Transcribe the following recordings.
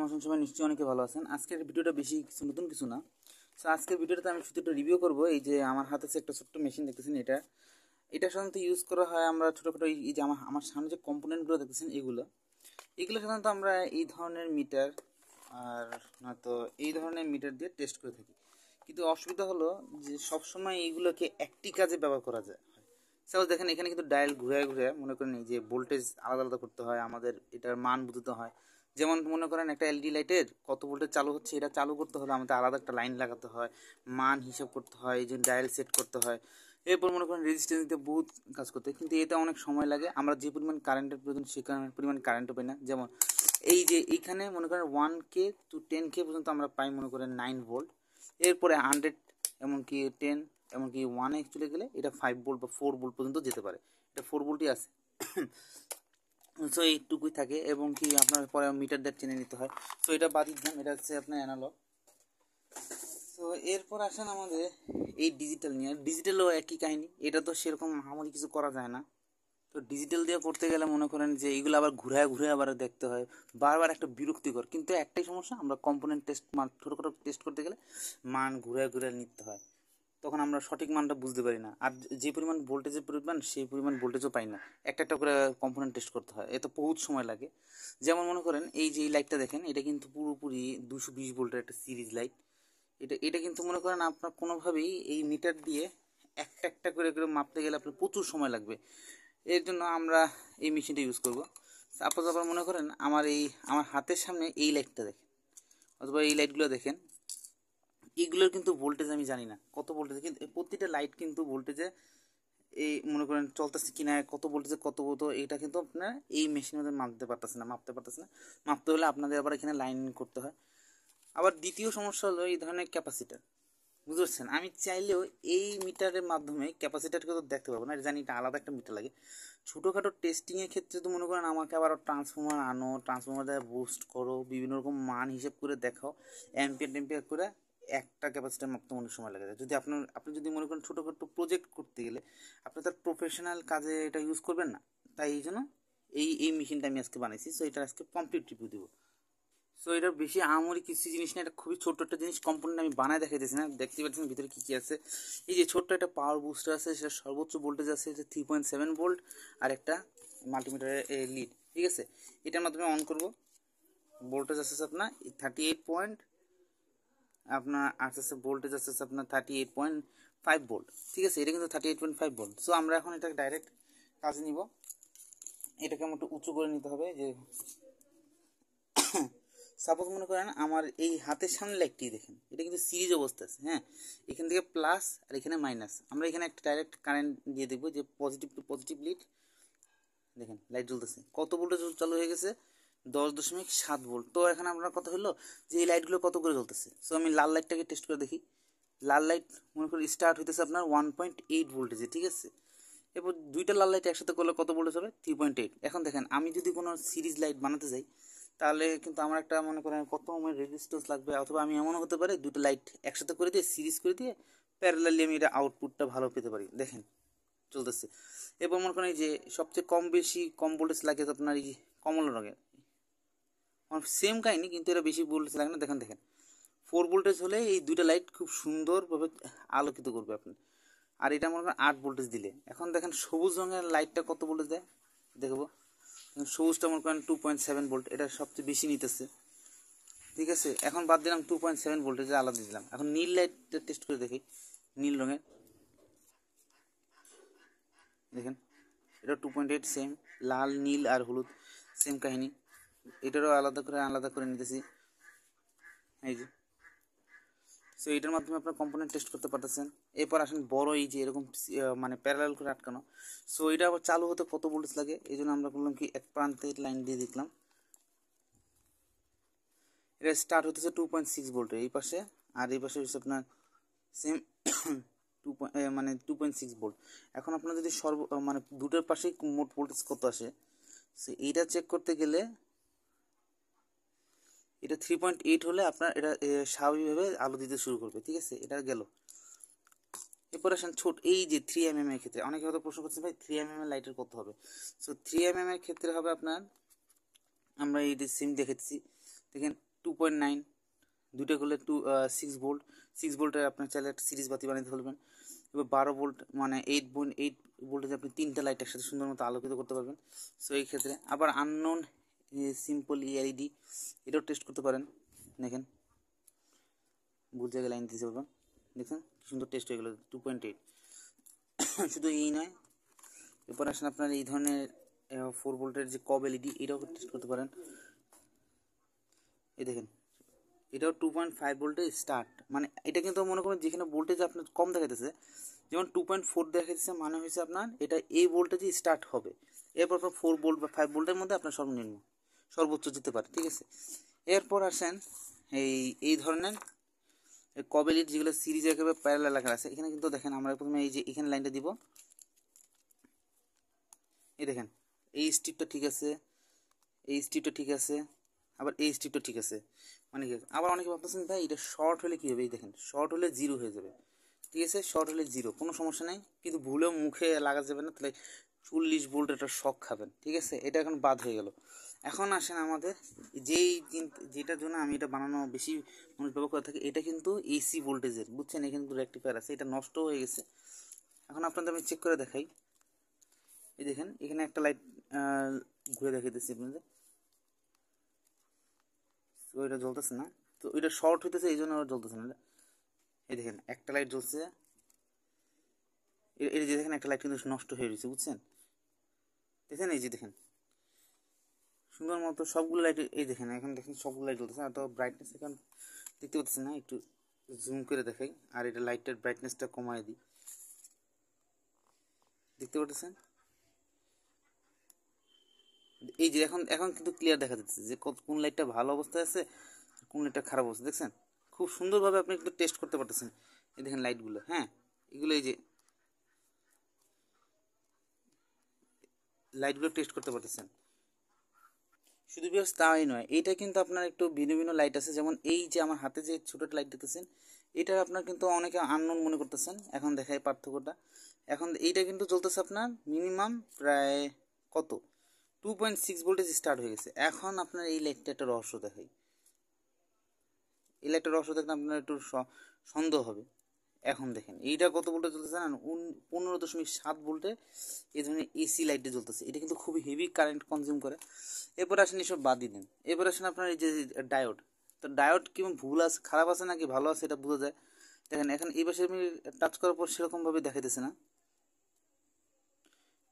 আছেন সবাই? নিশ্চয়ই অনেকে ভালো আছেন। আজকের ভিডিওটা বেশি কিছু নতুন কিছু না। সো আজকের ভিডিওটাতে আমি শুধু একটা রিভিউ করবো। এই যে আমার হাতে একটা ছোট্ট মেশিন দেখতেছেন, এটা সাধারণত ইউজ করা হয় আমরা ছোটোখাটো এই যে আমার সামনে যে কম্পোনেন্টগুলো দেখতেছেন এগুলো সাধারণত আমরা এই ধরনের মিটার আর নয়তো এই ধরনের মিটার দিয়ে টেস্ট করে থাকি। কিন্তু অসুবিধা হলো যে সবসময় এইগুলোকে একটি কাজে ব্যবহার করা যায়। সাপোজ দেখেন এখানে কিন্তু ডায়াল ঘুরে ঘুরে মনে করেন এই যে ভোল্টেজ আলাদা আলাদা করতে হয়, আমাদের এটার মান বুঝতে হয়। যেমন মনে করেন একটা এলইডি লাইটের কত ভোল্টেজ চালু হচ্ছে এটা চালু করতে হলে আমাদের আলাদা একটা লাইন লাগাতে হয়, মান হিসাব করতে হয়, এই জন্য ডায়াল সেট করতে হয়। এরপর মনে করেন রেজিস্ট্যান্স দিতে বহুত কাজ করতে হয়, কিন্তু এটা অনেক সময় লাগে। আমরা যে পরিমাণ কারেন্টের প্রয়োজন সেই পরিমাণ কারেন্টও পাই না। যেমন এই যে এইখানে মনে করেন 1K to 10K পর্যন্ত আমরা পাই মনে করেন 9 ভোল্ট। এরপরে 100 এমনকি 10 এমনকি 1 চলে গেলে এটা 5 ভোল্ট বা 4 ভোল্ট পর্যন্ত যেতে পারে। এটা 4 ভোল্টই আছে। সো এইটুকুই থাকে এবং কি আপনার পরে মিটার দিয়ে চেনে নিতে হয়। সো এটা বাদ দিলাম, এটা হচ্ছে আপনার অ্যানালগ। তো এরপর আসেন আমাদের এই ডিজিটাল নিয়ে। ডিজিটালও একই কাহিনী, এটা তো সেরকম আমাদের কিছু করা যায় না। তো ডিজিটাল দিয়ে করতে গেলে মনে করেন যে এইগুলো আবার ঘুরে ঘুরে আবার দেখতে হয়, বারবার একটা বিরক্তিকর। কিন্তু একটাই সমস্যা, আমরা কম্পোনেন্ট টেস্ট মান ছোটো টেস্ট করতে গেলে মান ঘুরে ঘুরে নিতে হয়, তখন আমরা সঠিক মানটা বুঝতে পারি না। আর যে পরিমাণ ভোল্টেজের পরিমাণ সেই পরিমাণ ভোল্টেজও পাই না, একটা একটা করে কম্পোনেন্ট টেস্ট করতে হয়, এত বহুত সময় লাগে। যেমন মনে করেন এই যে এই লাইটটা দেখেন, এটা কিন্তু পুরোপুরি 220 ভোল্টের একটা সিরিজ লাইট। এটা এটা কিন্তু মনে করেন আপনার কোনোভাবেই এই মিটার দিয়ে একটা একটা করে করে মাপতে গেলে আপনার প্রচুর সময় লাগবে। এর জন্য আমরা এই মেশিনটা ইউজ করব। সাপোজ আবার মনে করেন আমার হাতের সামনে এই লাইটটা দেখেন, অথবা এই লাইটগুলো দেখেন, এইগুলোর কিন্তু ভোল্টেজ আমি জানি না কত ভোল্টেজ, কিন্তু প্রতিটা লাইট কিন্তু ভোল্টেজে এই মনে করেন চলতেছে কিনা, কত ভোল্টেজে কত কত, এটা কিন্তু আপনার এই মেশিনের মধ্যে মাপতে পারতেছে না। মাপতে হলে আপনাদের আবার এখানে লাইন করতে হয়। আবার দ্বিতীয় সমস্যা হলো এই ধরনের ক্যাপাসিটার। বুঝতে পারছেন, আমি চাইলেও এই মিটারের মাধ্যমে ক্যাপাসিটারকে তো দেখতে পাবো না, এটা জানি এটা আলাদা একটা মিটার লাগে। ছোটোখাটো টেস্টিংয়ের ক্ষেত্রে তো মনে করেন আমাকে আবার ট্রান্সফর্মার আনো, ট্রান্সফর্মার দ্বারা বুস্ট করো, বিভিন্ন রকম মান হিসেব করে দেখাও, অ্যাম্পিয়ার টেম্পিয়ার করে একটা ক্যাপাসিটার মাপতে অনেক সময় লাগে। যদি আপনি যদি মনে করেন ছোটোখাটো প্রজেক্ট করতে গেলে আপনি তার প্রফেশনাল কাজে এটা ইউজ করবেন না। তাই এই জন্য এই মেশিনটা আমি আজকে বানাইছি। সো এটা আজকে কমপ্লিট রিভিউ দেবো। সো এটা বেশি আহামরি কিছু জিনিস না, এটা খুবই ছোট্ট একটা জিনিস। কম্পোনেন্ট আমি বানায় দেখাইতেছি না, দেখতে পাচ্ছেন ভিতরে কী কী আছে। এই যে ছোট্ট একটা পাওয়ার বুস্টার আছে, সেটা সর্বোচ্চ ভোল্টেজ আছে, এটা 3.7 ভোল্ট। আর একটা মাল্টিমিটারের লিড, ঠিক আছে। এটার মাধ্যমে অন করব, ভোল্টেজ আসছে আপনার 38 পয়েন্ট, আপনার আসছে ভোল্টেজ আসছে আপনার 38.5 ভোল্ট, ঠিক আছে। এটা কিন্তু 38.5 ভোল্ট। সো আমরা এখন এটাকে ডাইরেক্ট কাজে নিব। এটাকে আমার একটু উঁচু করে নিতে হবে। যে সাপোজ মনে করেন আমার এই হাতের সামনে লাইটটি দেখেন, এটা কিন্তু সিরিজ অবস্থা আছে। হ্যাঁ, এখান থেকে প্লাস আর এখানে মাইনাস, আমরা এখানে একটা ডাইরেক্ট কারেন্ট দিয়ে দেখবো যে পজিটিভ টু পজিটিভ লিড। দেখেন লাইট জ্বলতেছে, কত ভোল্টেজ চালু হয়ে গেছে, 10.7 ভোল্ট। তো এখন আপনার কথা হলো যে এই লাইটগুলো কত করে জ্বলতেছে। সো আমি লাল লাইটটাকে টেস্ট করে দেখি। লাল লাইট মনে করি স্টার্ট হইতেছে আপনার 1.8 ভোল্টেজে, ঠিক আছে। এরপর দুইটা লাল লাইট একসাথে করলে কত ভোল্টেজ হবে, 3.8। এখন দেখেন আমি যদি কোনো সিরিজ লাইট বানাতে যাই তাহলে কিন্তু আমার একটা মনে করেন কত ওহমের রেজিস্ট্যান্স লাগবে, অথবা আমি এমনও হতে পারে দুটো লাইট একসাথে করে দিয়ে সিরিজ করে দিয়ে প্যারালালি আমি এটা আউটপুটটা ভালো পেতে পারি। দেখেন চলতেছে। এরপর মনে করেন যে সবচেয়ে কম ভোল্টেজ লাগে আপনার এই কমলা রঙের, সেম কাহিনি কিন্তু এটা বেশি ভোল্টেজ লাগে না। দেখেন 4 ভোল্টেজ হলে এই দুইটা লাইট খুব সুন্দরভাবে আলোকিত করবে আপনি। আর এটা মনে করেন 8 ভোল্টেজ দিলে, এখন দেখেন সবুজ রঙের লাইটটা কত ভোল্টেজ দেয় দেখবো। সবুজটা মনে করেন 2.7 ভোল্ট, এটা সবচেয়ে বেশি নিতেছে, ঠিক আছে। এখন বাদ দিলাম 2.7 ভোল্টেজ আলাদা দিলাম। এখন নীল লাইটটা টেস্ট করে দেখি, নীল রঙের দেখেন এটা 2.8, সেম। লাল নীল আর হলুদ সেম কাহিনী, এটারও আলাদা করে নিতেছি, এই যে। সো এটার মাধ্যমে আপনার কম্পোনেন্ট টেস্ট করতে পারতেছেন। এরপর আসেন বড় এই যে এরকম মানে প্যারালাল করে আটকানো। সো এটা আবার চালু হতে কত ভোল্টেজ লাগে, এই জন্য আমরা করলাম কি এক প্রান্তের লাইন দিয়ে দেখলাম। এটা স্টার্ট হতেছে 2.6 ভোল্টে এই পাশে, আর এই পাশে হচ্ছে আপনার সেম 2.6 ভোল্ট। এখন আপনার যদি মানে দুটোর পাশেই মোট ভোল্টেজ কত আসে, সো এইটা চেক করতে গেলে এটা 3.8 হলে আপনার এটা স্বাভাবিকভাবে আলো দিতে শুরু করবে, ঠিক আছে। এটা গেল। এরপর আসেন এই যে 3mm এর ক্ষেত্রে অনেকে হয়তো প্রশ্ন করছেন ভাই 3mm এর লাইটের কত হবে। সো 3mm এর ক্ষেত্রে হবে আপনার, আমরা এই সিম দেখেছি, দেখেন 2.9, দুইটা করলে 6 ভোল্ট। 6 ভোল্টের আপনার চাইলে একটা সিরিজ বাতি বানাতে পারবেন। এবার 12 ভোল্ট মানে 8.8 ভোল্টেজে আপনি 3টা লাইট একসাথে সুন্দর মতো আলোকিত করতে পারবেন। সো এই ক্ষেত্রে আবার আননোন সিম্পল এলইডি এটাও টেস্ট করতে পারেন। দেখেন ভুল জায়গায় লাইন দিতে পারবেন, দেখছেন কি সুন্দর টেস্ট হয়ে গেলো 2.8। শুধু এই নয়, এরপর আসেন আপনার এই ধরনের 4 ভোল্টের যে কব এলইডি এটাও টেস্ট করতে পারেন। এই দেখেন এটাও 2.5 ভোল্টে স্টার্ট, মানে এটা কিন্তু মনে করুন যেখানে ভোল্টেজ আপনার কম দেখাইতেছে, যেমন 2.4 দেখাইতেছে, মানে হয়েছে আপনার এটা এই ভোল্টেজে স্টার্ট হবে, এরপর আপনার 4 ভোল্ট বা 5 ভোল্টের মধ্যে আপনার সর্বনিম্ন সর্বোচ্চ যেতে পারে, ঠিক আছে। এরপর আসেন এই ধরনের কবেলিট যেগুলো সিরিজ একেবারে প্যারালাল আকার আছে, এখানে কিন্তু দেখেন আমরা প্রথমে এই যে এখানে লাইনটা দিব, এই দেখেন এই স্টিপটা ঠিক আছে, এই স্টিপটা ঠিক আছে, আবার এই স্টিপটা ঠিক আছে, মানে কি আবার অনেকে ভাবতেছেন ভাই এটা শর্ট হলে কী হবে, এই দেখেন শর্ট হলে 0 হয়ে যাবে, ঠিক আছে, শর্ট হলে 0 কোনো সমস্যা নেই, কিন্তু ভুলেও মুখে লাগা যাবে না, তাহলে 40 ভোল্ট একটা শক খাবেন, ঠিক আছে, এটা এখন বাদ হয়ে গেল। এখন আসেন আমাদের যেটার জন্য আমি এটা বানানো বেশি মানুষ ব্যবহার করে থাকি, এটা কিন্তু এসি ভোল্টেজের, বুঝছেন, এখানে কিন্তু রেক্টিফায়ার আছে, এটা নষ্ট হয়ে গেছে। এখন আপনাদের আমি চেক করে দেখাই, এই দেখেন এখানে একটা লাইট ঘুরে দেখিয়ে দিচ্ছি আপনাদের, তো এটা জ্বলতেছে না, তো এটা শর্ট হইতেছে এই জন্য জ্বলতেছে না। এই দেখেন একটা লাইট জ্বলছে, এই যে দেখেন একটা লাইট কিন্তু নষ্ট হয়ে রয়েছে, বুঝছেন, দেখেন এই যে দেখেন সুন্দর মতো সবগুলো লাইট, এই দেখেন এখন দেখেন সবগুলো লাইট জ্বলতেছে, আর তো ব্রাইটনেস এখন দেখতে পাচ্ছেন না, একটু জুম করে দেখাই, আর এটা লাইটের ব্রাইটনেসটা কমায় দিই, দেখতে পাচ্ছেন এই যে এখন এখন কিন্তু ক্লিয়ার দেখা যাচ্ছে যে কোন লাইটটা ভালো অবস্থায় আছে, কোন লাইটটা খারাপ অবস্থা, দেখছেন খুব সুন্দরভাবে আপনি একটু টেস্ট করতে পারতেছেন। এই দেখেন লাইটগুলো, হ্যাঁ এগুলো এই যে লাইটগুলো টেস্ট করতে পারতেছেন। শুধু বিকজ তাই নয়, এইটা কিন্তু আপনার একটু ভিন্ন ভিন্ন লাইট আছে, যেমন এই যে আমার হাতে যে ছোটো লাইট দেখতেছেন, এটা আপনার কিন্তু অনেকে আননোন মনে করতেছেন, এখন দেখাই পার্থক্যটা। এখন এইটা কিন্তু চলতেছে আপনার মিনিমাম প্রায় কত 2.6 ভোল্টেজ স্টার্ট হয়ে গেছে। এখন আপনার এই লাইটটা একটা রহস্য দেখাই, এই লাইটটা রহস্য দেখলে আপনার একটু সন্দেহ হবে। এখন দেখেন এইটা কত ভোল্টে চলতেছে না, 15.7 ভোল্টে এই ধরনের এসি লাইটে জ্বলতেছে, এটা কিন্তু খুবই হেভি কারেন্ট কনজিউম করে। এরপর আসেন এসব বাদ দিয়ে দেন, এরপর আসেন আপনার এই যে ডায়োড, তো ডায়োড কি ভুল আছে খারাপ আছে নাকি ভালো আছে এটা বোঝা যায়। দেখেন এখন এই পাশে আমি টাচ করার পর সেরকমভাবে দেখাইতেছে না,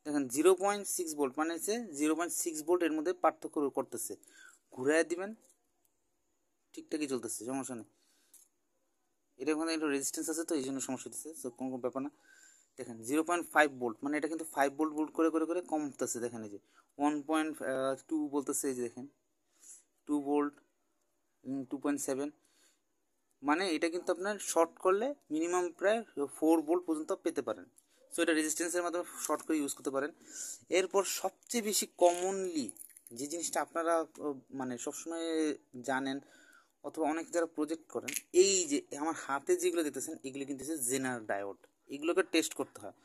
দেখেন 0.6 ভোল্ট মানে হচ্ছে 0.6 ভোল্ট এর মধ্যে পার্থক্য করতেছে, ঘুরাই দিবেন ঠিকঠাকই চলতেছে, সমস্যা নেই। এটা ওখানে একটু রেজিস্ট্যান্স আছে তো এই জন্য সমস্যা হচ্ছে, তো কোনো ব্যাপার না। দেখেন 0.5 ভোল্ট মানে এটা কিন্তু 5 ভোল্ট ভোল্ট করে করে করে কমতেছে, দেখেন এই যে 1.2 বলতেছে, এই যে দেখেন 2 ভোল্ট, 2.7, মানে এটা কিন্তু আপনার শর্ট করলে মিনিমাম প্রায় 4 ভোল্ট পর্যন্ত পেতে পারেন। সো এটা রেজিস্ট্যান্সের মাধ্যমে শর্ট করে ইউজ করতে পারেন। এরপর সবচেয়ে বেশি কমনলি যে জিনিসটা আপনারা মানে সবসময় জানেন অথবা অনেক যারা প্রজেক্ট করেন, এই যে আমার হাতে যেগুলো দেখতেছেন এগুলো কিন্তু হচ্ছে জেনার ডায়োড, এগুলোকে টেস্ট করতে হয়।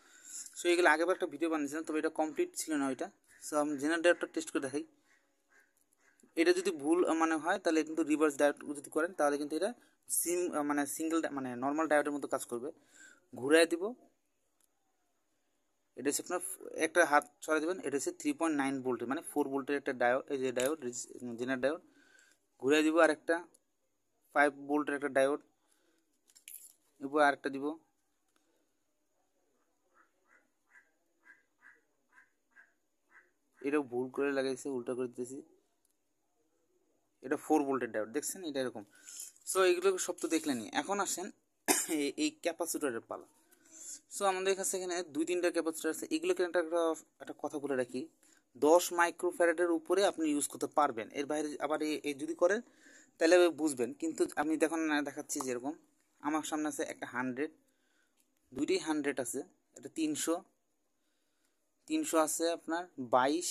সো এগুলো আগেবার একটা ভিডিও বানিয়েছিলাম, তবে এটা কমপ্লিট ছিল না ওইটা। সো আমি জেনার ডায়োডটা টেস্ট করে দেখাই, এটা যদি ভুল মানে হয় তাহলে কিন্তু রিভার্স ডায়োড যদি করেন তাহলে কিন্তু এটা মানে সিঙ্গেল মানে নর্মাল ডায়োডের মতো কাজ করবে। ঘুরাই দিব, এটা হচ্ছে আপনার একটা হাত ছড়াই দেবেন, এটা হচ্ছে 3.9 ভোল্টের মানে 4 ভোল্টের একটা ডায়োড, এই যে ডায়োড জেনার ডায়োড। ঘুরাই দিব আর একটা 5 ভোল্টের একটা ডায়োড, এরপর আরেকটা দিব, এটাও ভুল করে লাগাইছে, উল্টা করে দিতেছি, এটা 4 ভোল্টের ডায়োড, দেখছেন এটা এরকম। সো এইগুলো সব তো দেখলেনি, এখন আসেন এই ক্যাপাসিটরের পালা। সো আমাদের কাছে এখানে 2-3টা ক্যাপাসিটর আছে, এগুলোকে একটা কথা বলে রাখি, 10 মাইক্রোফ্যারাডের উপরে আপনি ইউজ করতে পারবেন, এর বাইরে আবার এই যদি করেন তাহলে বুঝবেন। কিন্তু আমি দেখুন দেখাচ্ছি যেরকম আমার সামনে আছে একটা 100, দুইটি 100 আছে, এটা 300 আছে আপনার 22,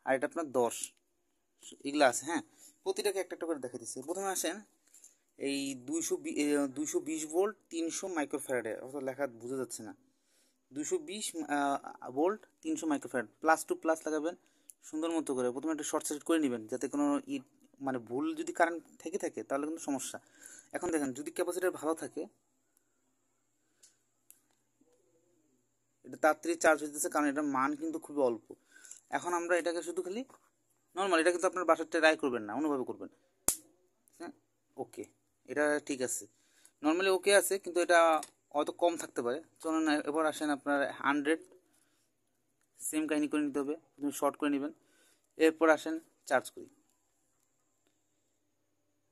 আর এটা আপনার 10, এগুলো আছে, হ্যাঁ প্রতিটাকে একটা একটা করে দেখা দিচ্ছে। প্রথমে আসেন এই 220 ভোল্ট 300 মাইক্রোফ্যারাডে, অত লেখা বোঝা যাচ্ছে না, 220 volt 300 microfarad, plus to plus লাগাবেন সুন্দর মতো করে, প্রথমে একটা শর্ট সার্কিট করে নেবেন যাতে কোনো মানে ভুল যদি কারেন্ট থেকে থাকে তাহলে কিন্তু সমস্যা। এখন দেখেন যদি ক্যাপাসিটার ভালো থাকে এটা তাড়াতাড়ি চার্জ হইতেছে, কারণ এটার মান কিন্তু খুবই অল্প। এখন আমরা এটাকে শুধু খালি নর্মাল, এটা কিন্তু আপনার বাসার ট্রাই করবেন না, অন্যভাবে করবেন। হ্যাঁ, ওকে, এটা ঠিক আছে, নর্মালি ওকে আছে, কিন্তু এটা হয়তো কম থাকতে পারে। চলুন এবার আসেন আপনার 100, সেম কাহিনি করে নিতে হবে, আপনি শর্ট করে নেবেন। এরপর আসেন চার্জ করি,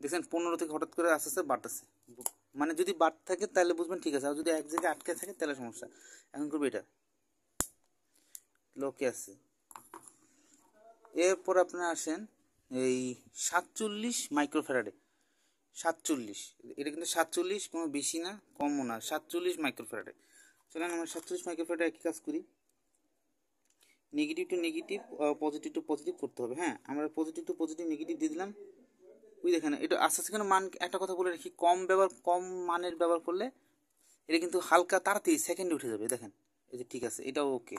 দেখছেন 15 থেকে হঠাৎ করে আস্তে আস্তে বাড়তেছে। মানে যদি বাড়তে থাকে তাহলে বুঝবেন ঠিক আছে, আর যদি এক জায়গায় আটকে থাকে তাহলে সমস্যা। এখন করবো এটা, ওকে আছে। এরপর আপনারা আসেন এই 47 মাইক্রোফ্যারাডে, 47, এটা কিন্তু 47 কোনো বেশি না কমও না, 47 মাইক্রোফ্যারাডে। চলেন আমরা 47 মাইক্রোফ্যারাডে একই কাজ করি, negative to negative, positive to positive করতে হবে। হ্যাঁ, আমরা পজিটিভ টু পজিটিভ নেগেটিভ দিয়ে দিলাম। ওই দেখেন এটা আস্তে আস্তে কিন্তু মান, একটা কথা বলে রাখি, কম মানের ব্যবহার করলে এটা কিন্তু হালকা তাড়াতাড়ি সেকেন্ডে উঠে যাবে। দেখেন এই যে ঠিক আছে, এটাও ওকে।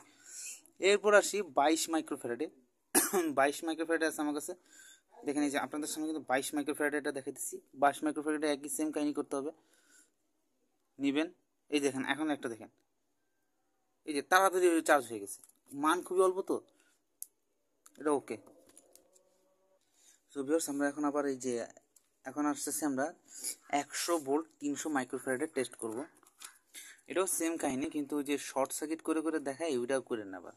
এরপর আসি 22 মাইক্রোফ্যারাডে। 22 মাইক্রোফ্যারাডে আছে আমার কাছে, দেখেন এই যে আপনাদের সামনে কিন্তু 22 মাইক্রোফ্যারাডে এটা দেখাইতেছি। 22 মাইক্রোফ্যারাডে একই সেম কাহিনী করতে হবে, নেবেন। এই দেখেন এখন একটা দেখেন, এই যে তাড়াতাড়ি চার্জ হয়ে গেছে, মান খুবই অল্প তো, এটা ওকে। সো ভিউয়ার্স, আমরা এখন আবার এই যে এখন আসতেছি আমরা 100 ভোল্ট 300 মাইক্রোফ্যারাডে টেস্ট করব। এটাও সেম কাহিনী, কিন্তু ওই যে শর্ট সার্কিট করে করে দেখায় ওইটাও করে না আবার।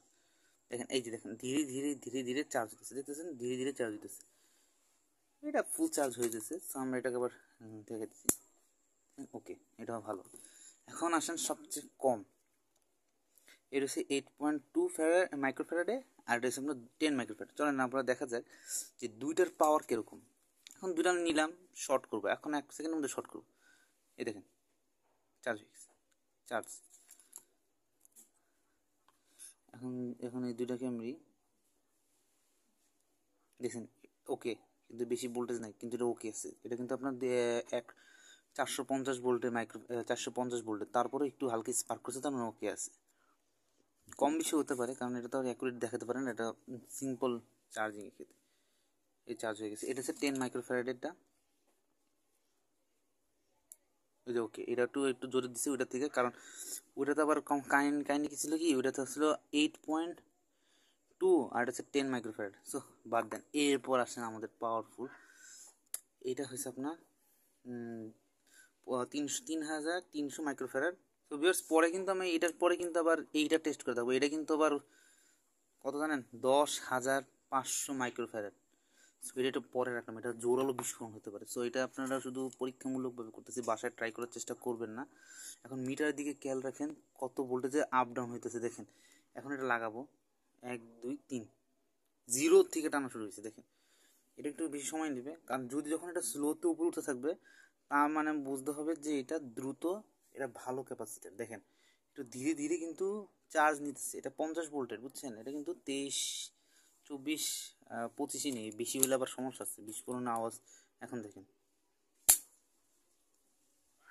দেখেন এই যে দেখেন ধীরে ধীরে ধীরে ধীরে চার্জ হতেছে, দেখতেছেন ধীরে ধীরে চার্জ হতেছে, এটা ফুল চার্জ হয়ে যাচ্ছে। সো আমরা এটাকে আবার দেখে দিচ্ছি, ওকে, এটাও ভালো। এখন আসেন সবচেয়ে কম, এটা হচ্ছে 8.2 মাইক্রোফ্যারাডে, আর এটা হচ্ছে আমরা 10 মাইক্রোফ্যারাডে। চলেন আপনারা দেখা যাক যে দুইটার পাওয়ার কীরকম। এখন দুইটা নিলাম, শর্ট করবো, এখন 1 সেকেন্ডের মধ্যে শর্ট করবো। এই দেখেন চার্জ হয়ে গেছে, চার্জ। এখন এখন এই দুইটাকে আমি দেখছেন ওকে, কিন্তু বেশি ভোল্টেজ নাই, কিন্তু এটা ওকে আছে। এটা কিন্তু আপনার 450 ভোল্টের 450 ভোল্টের, তারপরে একটু হালকা স্পার্ক করছে, তার মানে ওকে আছে। কম বেশি হতে পারে, কারণ এটা তো আর অ্যাকুরেট দেখাতে পারেন, এটা সিম্পল চার্জিং এর ক্ষেত্রে। এই চার্জ হয়ে গেছে, এটা হচ্ছে 10 মাইক্রোফ্যারাডেরটা। ওই যে ওকে, এটা একটু জোরে দিছে ওইটা থেকে, কারণ ওইটাতে আবার কম কাহিনী কি ছিল কি, ওইটাতে ছিল 8.2 আর এটা হচ্ছে 10 মাইক্রোফ্যারাড। সো বাদ দেন। এরপর আসেন আমাদের পাওয়ারফুল, এটা হয়েছে আপনার 3300 মাইক্রোফ্যারাড। তো ভিউয়ার্স, পরে কিন্তু আমি এটার পরে কিন্তু আবার এইটা টেস্ট করে দেবো। এটা কিন্তু আবার কত জানেন, 10,500 মাইক্রোফ্যারাড। সো এটা একটু পরে রাখলাম, এটা জোরালো বিস্ফোরণ হতে পারে। সো এটা আপনারা শুধু পরীক্ষামূলকভাবে করতেছি, বাসায় ট্রাই করার চেষ্টা করবেন না। এখন মিটারের দিকে খেয়াল রাখেন কত ভোল্টেজে আপ ডাউন হইতেছে, দেখেন। এখন এটা লাগাবো, 1 2 3, 0 থেকে টানা শুরু হয়েছে। দেখেন এটা একটু বেশি সময় নেবে, কারণ যদি যখন এটা স্লোতে উপরে উঠতে থাকবে, তার মানে বুঝতে হবে যে এটা দ্রুত, এটা ভালো ক্যাপাসিটার। দেখেন একটু ধীরে ধীরে কিন্তু চার্জ নিতেছে, এটা 50 ভোল্টের, বুঝছেন। এটা কিন্তু 23 24 25ই নেই, বেশি হলে আবার সমস্যা আছে, বিস্ফোরণ আওয়াজ। এখন দেখেন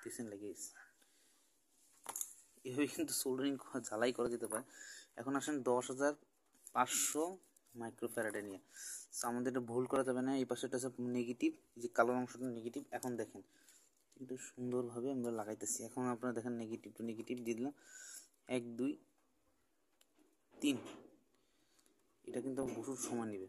দেখছেন লেগে গেছে। এভাবে কিন্তু সোল্ডারিং ঝালাই করা যেতে পারে। এখন আসেন 10,500 মাইক্রোফ্যারাডে নিয়ে। সো আমাদের এটা ভুল করা যাবে না, এই পাশেটা হচ্ছে নেগেটিভ, যে কালো অংশটা নেগেটিভ। এখন দেখেন কিন্তু সুন্দরভাবে আমরা লাগাইতেছি। এখন আপনারা দেখেন নেগেটিভ টু নেগেটিভ দিয়ে দিলাম, 1 2 3। এটা কিন্তু প্রচুর সময় নেবে,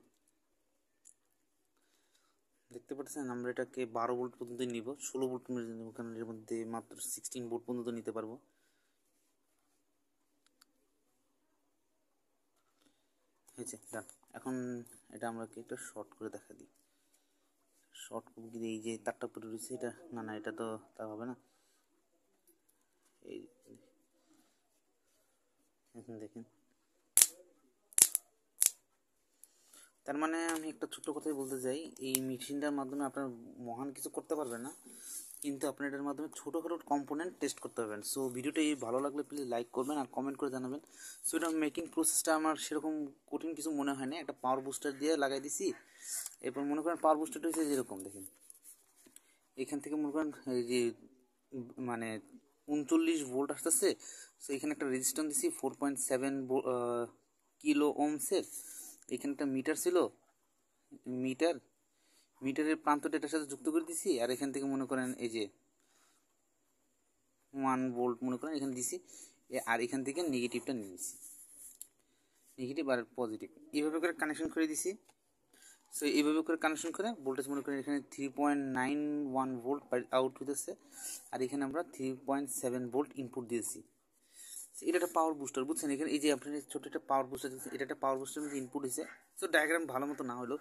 দেখতে পাচ্ছেন। আমরা এটাকে 12 ভোল্ট পর্যন্ত নিব, 16 ভোল্ট পর্যন্ত নিব, কারণ এর মধ্যে মাত্র 16 ভোল্ট পর্যন্ত নিতে পারবো। হয়েছে, ডান। এখন এটা আমরা একটা শর্ট করে দেখা দিই। শর্ট করে এই যে তারটা পড়ে রয়েছে, এটা না না, এটা তো তা হবে না। এই এখন দেখেন, তার মানে আমি একটা ছোট্ট কথাই বলতে চাই, এই মেশিনটার মাধ্যমে আপনার মহান কিছু করতে পারবেন না, কিন্তু আপনি এটার মাধ্যমে ছোটোখাটো কম্পোনেন্ট টেস্ট করতে পারবেন। সো ভিডিওটা ভালো লাগলে প্লিজ লাইক করবেন আর কমেন্ট করে জানাবেন। সো এটা মেকিং প্রসেসটা আমার সেরকম কঠিন কিছু মনে হয় না, একটা পাওয়ার বুস্টার দিয়ে লাগাই দিছি। এরপর মনে করেন পাওয়ার বুস্টারটা হচ্ছে যেরকম দেখেন, এখান থেকে মনে করেন এই যে মানে 39 ভোল্ট আসতেছে। সো এখানে একটা রেজিস্ট্যান্স দিছি 4.7 কিলো ওমসের। এখানে একটা মিটার ছিল, মিটার মিটারের প্রান্তটা এটার সাথে যুক্ত করে দিছি, আর এখান থেকে মনে করেন এই যে 1 ভোল্ট মনে করেন এখানে দিছি, আর এখান থেকে নেগেটিভটা নিয়ে নিছি, নেগেটিভ আর পজিটিভ এইভাবে করে কানেকশন করে দিছি। সো এইভাবে করে কানেকশন করে ভোল্টেজ মনে করেন এখানে 3.91 ভোল্ট আউট হইতেছে, আর এখানে আমরা 3.7 ভোল্ট ইনপুট দিয়েছি। এটা একটা পাওয়ার বুস্টার, বুঝছেন? এখানে এই যে আপনার ছোট একটা পাওয়ার বুস্টার দিচ্ছেন, এটা একটা পাওয়ার বুস্টার মধ্যে ইনপুট হয়েছে। সো ডায়াগ্রাম ভালো মতো না হলো,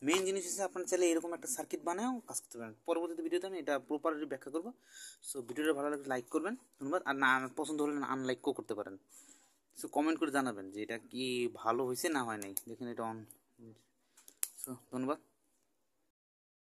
মেইন জিনিস হচ্ছে আপনার চাইলে এরকম একটা সার্কিট বানায়ও কাজ করতে পারেন। পরবর্তীতে ভিডিওতে আমি এটা প্রপারলি ব্যাখ্যা করবো। সো ভিডিওটা ভালো লাগলে লাইক করবেন, ধন্যবাদ। আর না পছন্দ হলে আনলাইকও করতে পারেন। সো কমেন্ট করে জানাবেন যে এটা কি ভালো হয়েছে না হয় নাই। দেখেন এটা অন। সো ধন্যবাদ।